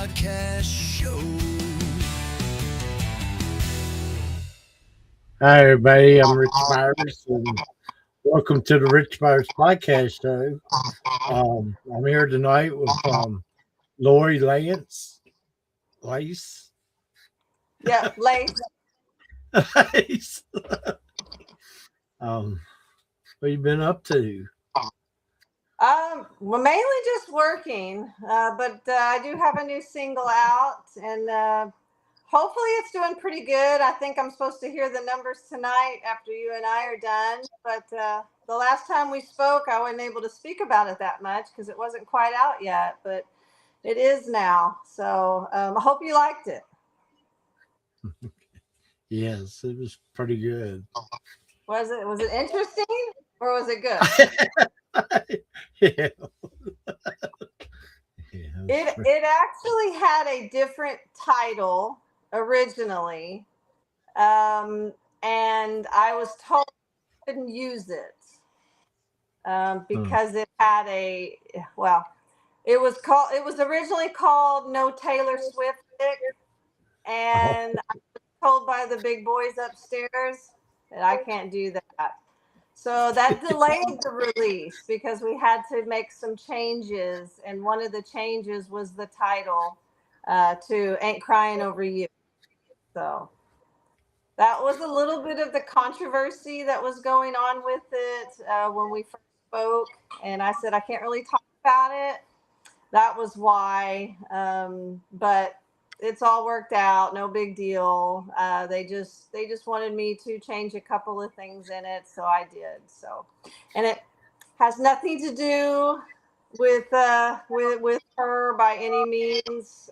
Podcast Show. Hi, everybody. I'm Rich Myers, and welcome to the Rich Myers Podcast Show. I'm here tonight with Laurie Lace. Yeah, Lace. Lace. What you been up to? Well, mainly just working, but I do have a new single out, and hopefully it's doing pretty good. I think I'm supposed to hear the numbers tonight after you and I are done. But the last time we spoke, I wasn't able to speak about it that much because it wasn't quite out yet, but it is now. So I hope you liked it. Yes, it was pretty good. Was it interesting or was it good? Yeah. It actually had a different title originally, and I was told I couldn't use it because it had it was originally called No Taylor Swift Pick, and I was told by the big boys upstairs that I can't do that. So that delayed the release because we had to make some changes. And one of the changes was the title to Ain't Crying Over You. So that was a little bit of the controversy that was going on with it when we first spoke. And I said, I can't really talk about it. That was why. But it's all worked out. No big deal. They just wanted me to change a couple of things in it. So I did. So, and it has nothing to do with her by any means.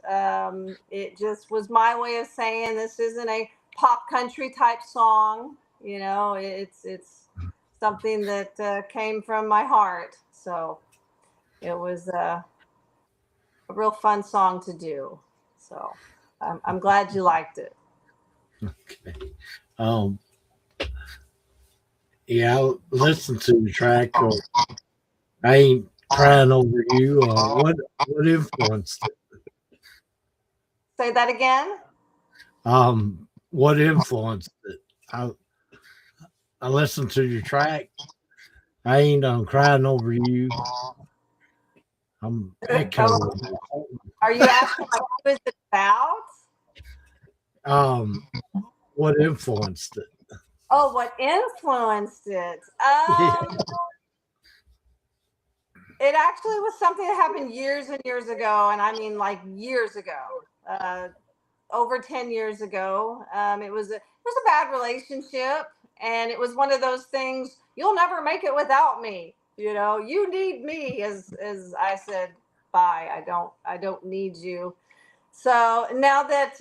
It just was my way of saying this isn't a pop country type song. You know, it's something that came from my heart. So it was a real fun song to do. So I'm glad you liked it. Okay. Yeah, I listened to the track. I Ain't Crying Over You. What influenced it? Say that again. What influenced it? I listened to your track. I ain't crying over you. I'm echoing. Are you asking like, who is it about? What influenced it? Oh, what influenced it? It actually was something that happened years and years ago, and I mean like years ago, over 10 years ago. It was a bad relationship, and it was one of those things. You'll never make it without me. You know, you need me. As I said, bye. I don't need you. So now that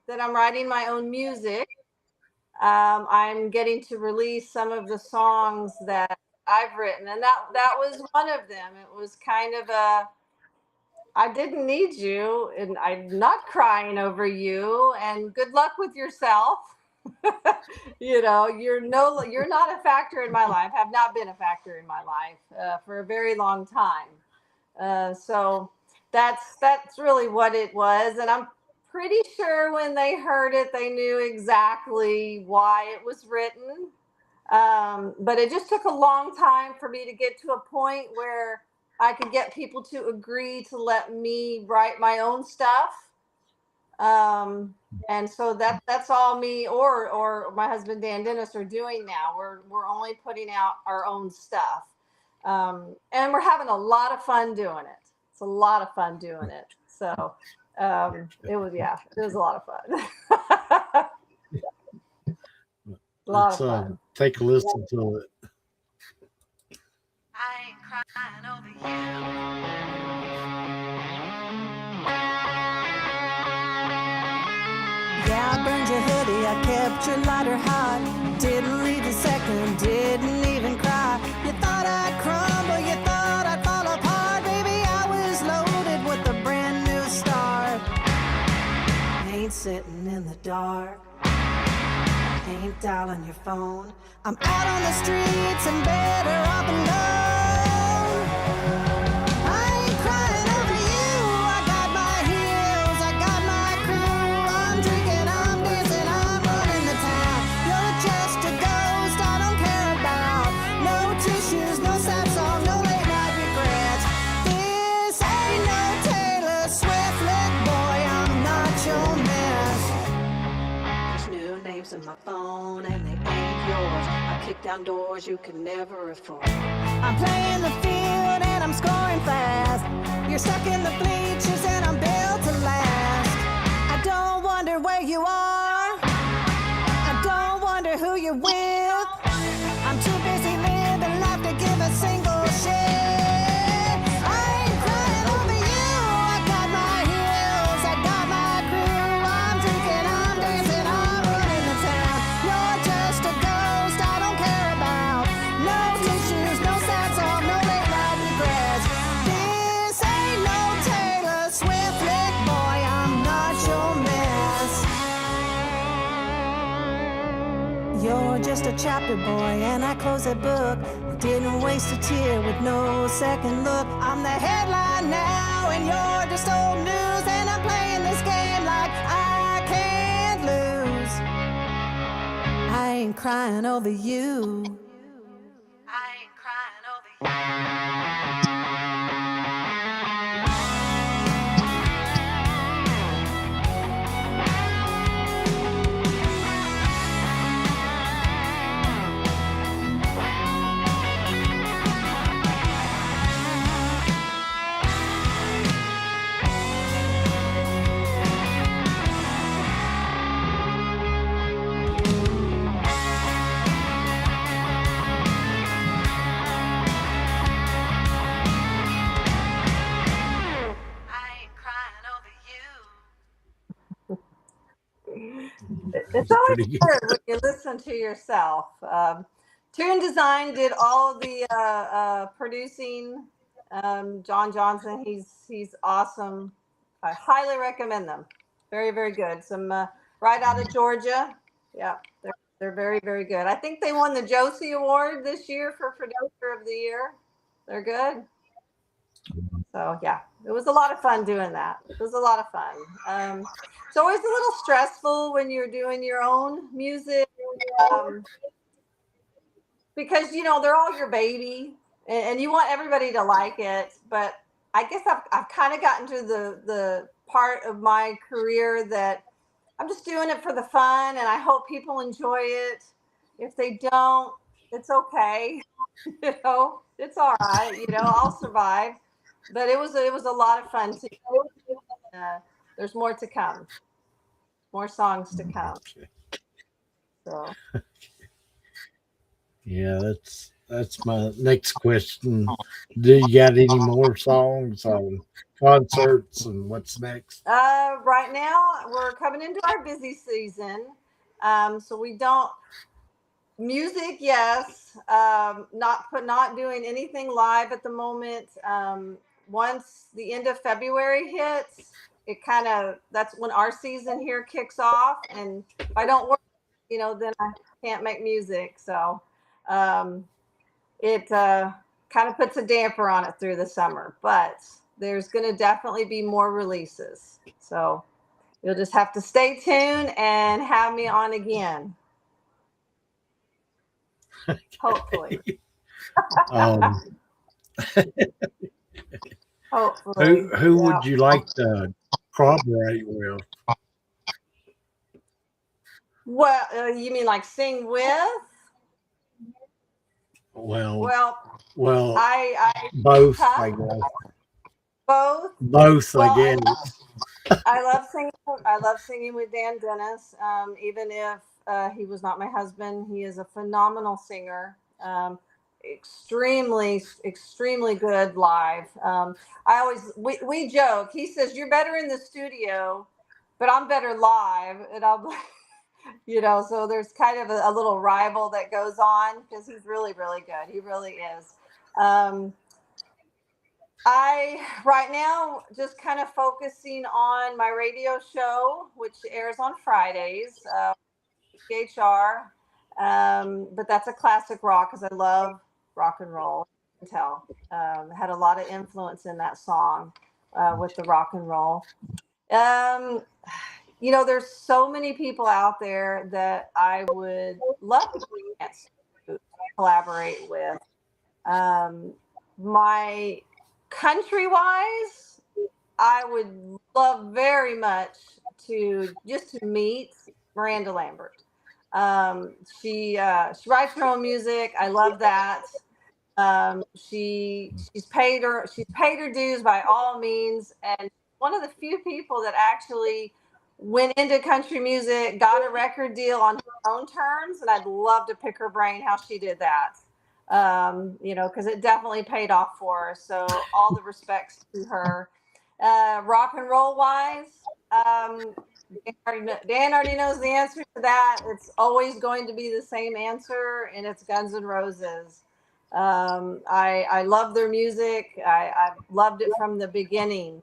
I'm writing my own music, I'm getting to release some of the songs that I've written, and that was one of them. It was kind of I didn't need you, and I'm not crying over you, and good luck with yourself. You know, you're not a factor in my life, have not been a factor in my life for a very long time. So that's really what it was, and I'm pretty sure when they heard it, they knew exactly why it was written. But it just took a long time for me to get to a point where I could get people to agree to let me write my own stuff. And so that's all me or my husband Dan Dennis are doing now. We're only putting out our own stuff. And we're having a lot of fun doing it. It's a lot of fun doing it. So it was a lot of fun. A lot of fun. Take a listen to it. I ain't crying over you. Yeah, I burned your hoodie, I kept your lighter hot. Didn't leave a second, didn't even cry. You thought I'd crumble, you thought I'd fall apart. Baby, I was loaded with a brand new start. Ain't sitting in the dark, ain't dialing your phone. I'm out on the streets and better off alone. I ain't crying over you, I got my heels to my phone and they ain't yours. I kick down doors you could never afford. I'm playing the field and I'm scoring fast. You're stuck in the bleachers and I'm built to last. I don't wonder where you are. I don't wonder who you're with. I'm too busy living life to give a single shit. I ain't crying over you. I got my heels, I got my crew. I'm drinking, I'm dancing, I'm running the town. You're just a ghost I don't care about. No tissues, no sad song, no late night regrets. This ain't no Taylor Swift lick, boy, I'm not your mess. You're just a chapter, boy, and I close a book. Didn't waste a tear with no second look. I'm the headline now, and you're just old news. And I'm playing this game like I can't lose. I ain't crying over you. I ain't crying over you. I ain't crying over you. It's That's always pretty good. good when you listen to yourself. Tune Design did all of the producing. John Johnson, he's awesome. I highly recommend them. Very, very good. Some right out of Georgia. Yeah, they're very, very good. I think they won the Josie Award this year for Producer of the Year. They're good. So yeah, it was a lot of fun doing that. It was a lot of fun. It's always a little stressful when you're doing your own music because they're all your baby, and you want everybody to like it. But I guess I've kind of gotten to the part of my career that I'm just doing it for the fun, and I hope people enjoy it. If they don't, it's okay. It's all right. I'll survive. But it was a lot of fun too. There's more to come. More songs to come. Okay. So Yeah, that's my next question. Do you got any more songs on concerts and what's next? right now we're coming into our busy season. So we don't music, yes. Not doing anything live at the moment. Once the end of February hits, that's when our season here kicks off. And if I don't work, then I can't make music. So um, it kind of puts a damper on it through the summer. But there's going to definitely be more releases. So you'll just have to stay tuned and have me on again. Hopefully. Um, Hopefully. who Yeah. would you like to collaborate with? Well, you mean like sing with? Well, Well, well, I both, I huh? guess. Both. Both, I Well, guess. I love singing. I love singing with Dan Dennis. Even if he was not my husband, he is a phenomenal singer. Extremely, extremely good live. We joke. He says you're better in the studio, but I'm better live, and I'm like, so there's kind of a little rival that goes on because he's really, really good. He really is. Um, I right now just kind of focusing on my radio show, which airs on Fridays, HR. But that's a classic rock because I love rock and roll. You can tell. Had a lot of influence in that song with the rock and roll. Um, there's so many people out there that I would love to collaborate with. Um, my country wise, I would love very much to meet Miranda Lambert. She writes her own music. I love that. She's paid her dues by all means, and one of the few people that actually went into country music, got a record deal on her own terms, and I'd love to pick her brain how she did that. Because it definitely paid off for her. So all the respects to her. Rock and roll wise, Dan already knows the answer to that. It's always going to be the same answer, and it's Guns N' Roses. I love their music. I've loved it from the beginning.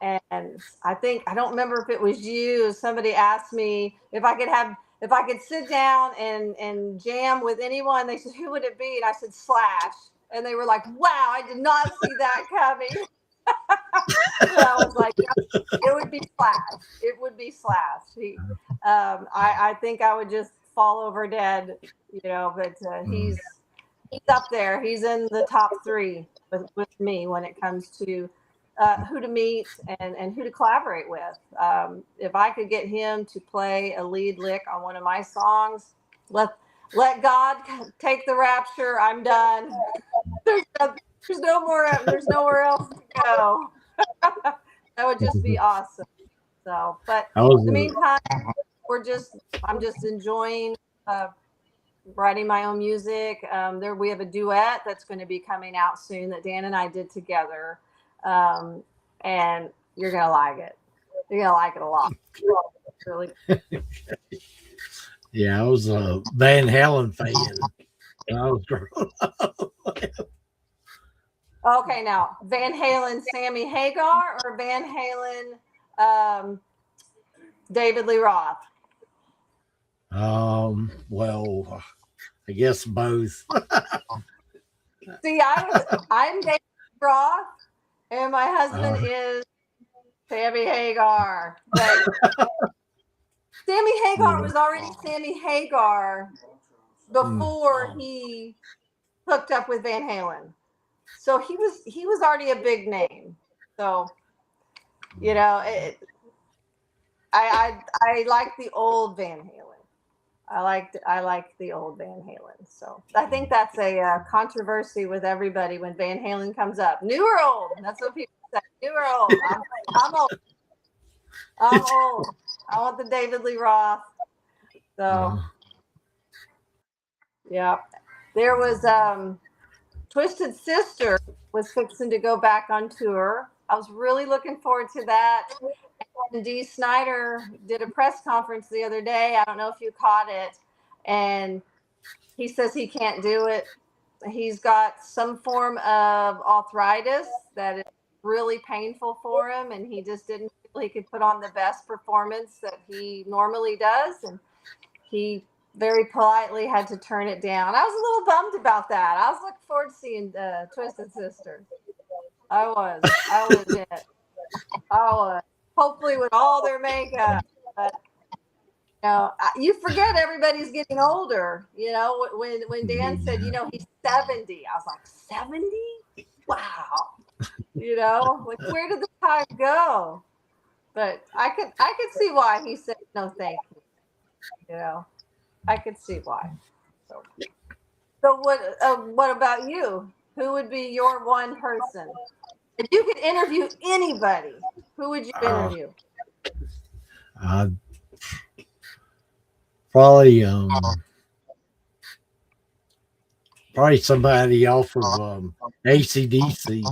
And I don't remember if it was you. Somebody asked me if I could sit down and jam with anyone. They said, who would it be? And I said, Slash. And they were like, wow, I did not see that coming. And I was like, it would be Slash. It would be Slash. I think I would just fall over dead, but he's up there. He's in the top three with me when it comes to who to meet and who to collaborate with. If I could get him to play a lead lick on one of my songs, let God take the rapture. I'm done. There's nowhere else to go. That would just be awesome. So, but in the meantime, I'm just enjoying writing my own music. We have a duet that's going to be coming out soon that Dan and I did together. And you're going to like it. You're going to like it a lot. Really. Yeah, I was a Van Halen fan. I was growing up. Okay, now Van Halen, Sammy Hagar, or Van Halen, David Lee Roth? Well, I guess both. See, I'm David Lee Roth, and my husband is Sammy Hagar. But Sammy Hagar was already Sammy Hagar before he hooked up with Van Halen. So he was already a big name. So, I like the old Van Halen. I like the old Van Halen. So I think that's a controversy with everybody when Van Halen comes up. New or old? That's what people say. New or old? I'm old. I'm old. I want the David Lee Roth. So yeah, there was Twisted Sister was fixing to go back on tour. I was really looking forward to that. And Dee Snider did a press conference the other day. I don't know if you caught it. And he says he can't do it. He's got some form of arthritis that is really painful for him. And he just didn't feel he could put on the best performance that he normally does. And he very politely had to turn it down. I was a little bummed about that. I was looking forward to seeing Twisted Sister. I was in it. I was. Hopefully with all their makeup. But you forget everybody's getting older. When Dan said, he's 70, I was like, 70? Wow. Like where did the time go? But I could see why he said no thank you. I could see why. So what about you? Who would be your one person? If you could interview anybody, who would you interview? Probably somebody off of AC/DC.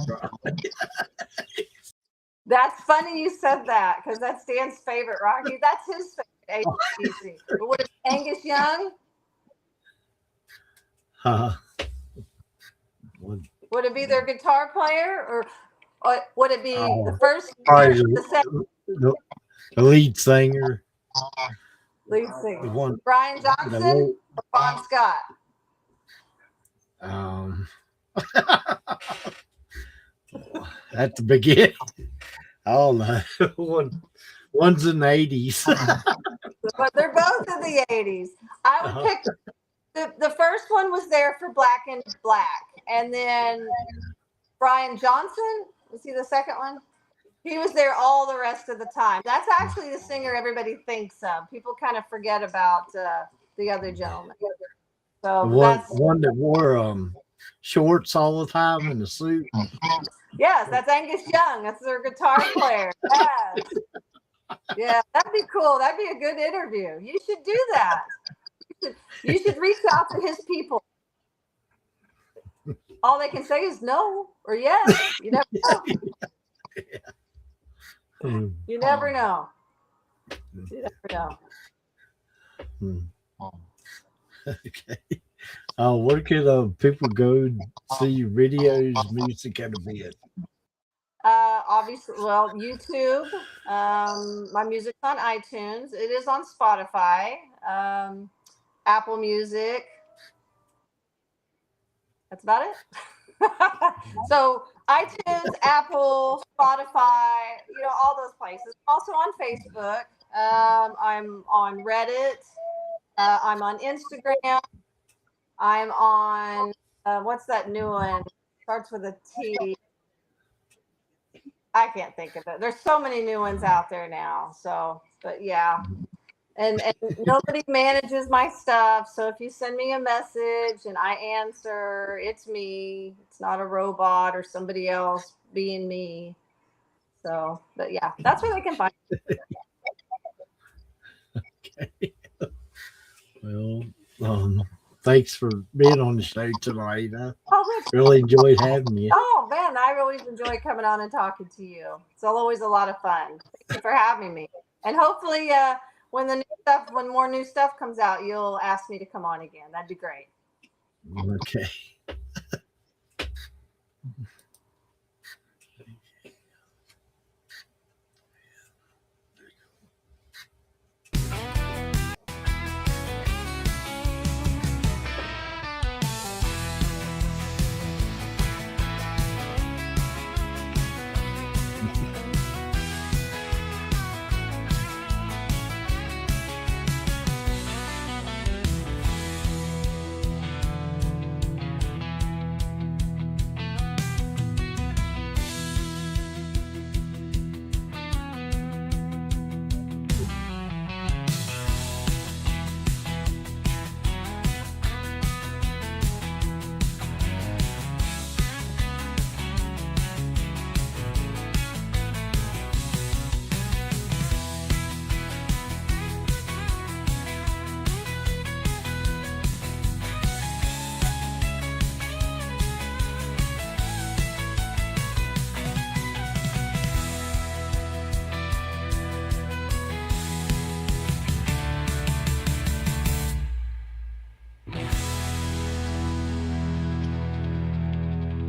That's funny you said that because that's Dan's favorite, Rocky. That's his favorite AC/DC. But would it be Angus Young? Would it be their guitar player, or would it be the first, the second, the lead singer? Lead singer. Brian Johnson or Bon Scott? At the beginning, I don't know. One's in the 80s. But they're both in the 80s. I would pick the first one was there for Black and Black, and then Brian Johnson. Was he the second one? He was there all the rest of the time. That's actually the singer everybody thinks of. People kind of forget about the other gentleman. The So one that's one that wore shorts all the time in the suit. yes, that's Angus Young. That's their guitar player. Yes. Yeah, that'd be cool. That'd be a good interview. You should do that. You should reach out to his people. All they can say is no or yes. You never know. Mm, You never know. You never know. mm. Okay. Where can people go see videos, music, and events? Obviously, well, YouTube. My music's on iTunes. It is on Spotify, Apple Music. That's about it. So iTunes, Apple, Spotify, all those places. Also on Facebook. I'm on Reddit. I'm on Instagram. I'm on what's that new one? Starts with a T. I can't think of it. There's so many new ones out there now. So, but yeah. And nobody manages my stuff. So if you send me a message and I answer, it's me. It's not a robot or somebody else being me. So, but yeah, that's where they can find me. Okay. Well, thanks for being on the show tonight. I Oh, Rich. really enjoyed having you. Oh man, I always enjoy coming on and talking to you. It's always a lot of fun. Thank you for having me. And hopefully, when more new stuff comes out, you'll ask me to come on again. That'd be great. Okay.